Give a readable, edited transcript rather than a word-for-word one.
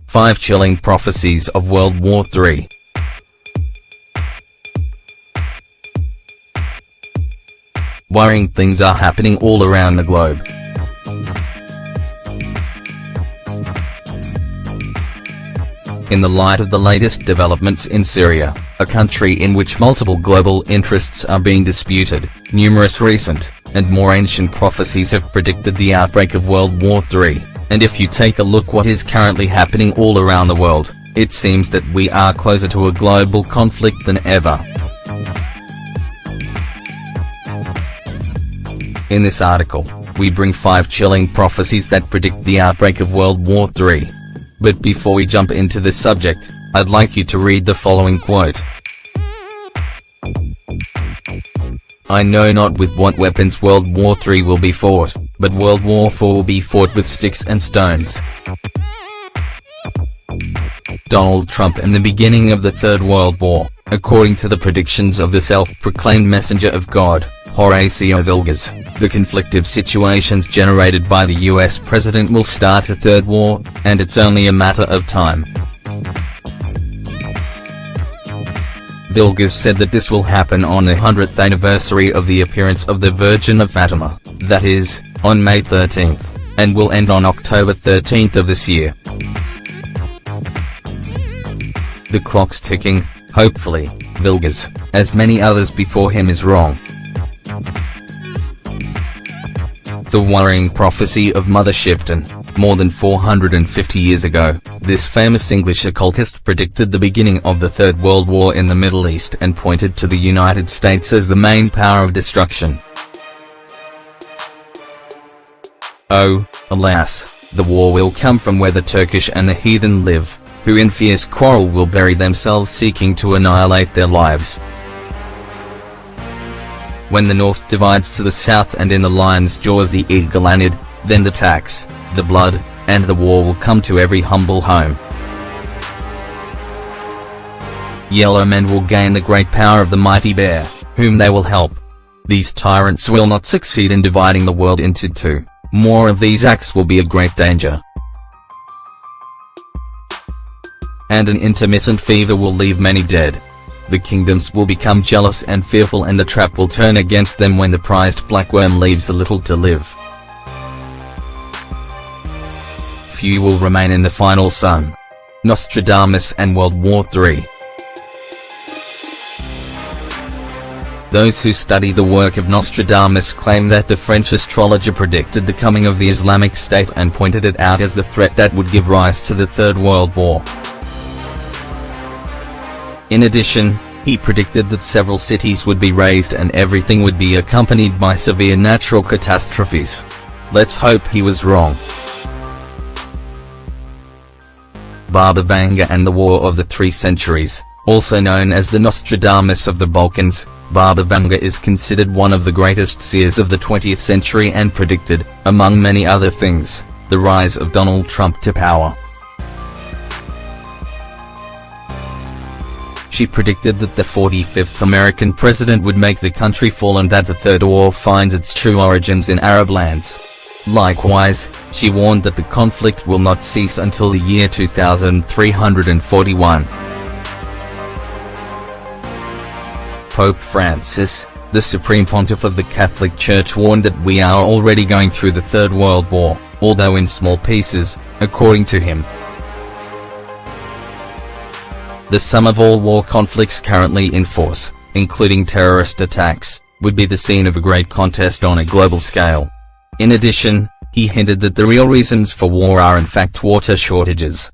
Five chilling prophecies of World War III. Worrying things are happening all around the globe. In the light of the latest developments in Syria, a country in which multiple global interests are being disputed, numerous recent, and more ancient prophecies have predicted the outbreak of World War III, and if you take a look what is currently happening all around the world, it seems that we are closer to a global conflict than ever. In this article, we bring 5 chilling prophecies that predict the outbreak of World War III. But before we jump into this subject, I'd like you to read the following quote. "I know not with what weapons World War III will be fought, but World War IV will be fought with sticks and stones." Donald Trump and the beginning of the Third World War, according to the predictions of the self-proclaimed messenger of God, Horatio Vilgas, the conflictive situations generated by the US president will start a third war, and it's only a matter of time. Vilgas said that this will happen on the 100th anniversary of the appearance of the Virgin of Fatima, that is, on May 13th, and will end on October 13th of this year. The clock's ticking, hopefully. Vilgas, as many others before him, is wrong. The worrying prophecy of Mother Shipton. More than 450 years ago, this famous English occultist predicted the beginning of the Third World War in the Middle East and pointed to the United States as the main power of destruction. Oh, alas, the war will come from where the Turkish and the heathen live, who in fierce quarrel will bury themselves seeking to annihilate their lives. When the north divides to the south and in the lion's jaws the eagle-anid, then the tax, the blood, and the war will come to every humble home. Yellow men will gain the great power of the mighty bear, whom they will help. These tyrants will not succeed in dividing the world into two. More of these acts will be a great danger. And an intermittent fever will leave many dead. The kingdoms will become jealous and fearful, and the trap will turn against them when the prized blackworm leaves a little to live. Few will remain in the final sun. Nostradamus and World War III. Those who study the work of Nostradamus claim that the French astrologer predicted the coming of the Islamic State and pointed it out as the threat that would give rise to the Third World War. In addition, he predicted that several cities would be razed and everything would be accompanied by severe natural catastrophes. Let's hope he was wrong. Baba Vanga and the War of the Three Centuries, also known as the Nostradamus of the Balkans. Baba Vanga is considered one of the greatest seers of the 20th century and predicted, among many other things, the rise of Donald Trump to power. She predicted that the 45th American president would make the country fall and that the Third War finds its true origins in Arab lands. Likewise, she warned that the conflict will not cease until the year 2341. Pope Francis, the Supreme Pontiff of the Catholic Church, warned that we are already going through the Third World War, although in small pieces, according to him. The sum of all war conflicts currently in force, including terrorist attacks, would be the scene of a great contest on a global scale. In addition, he hinted that the real reasons for war are in fact water shortages.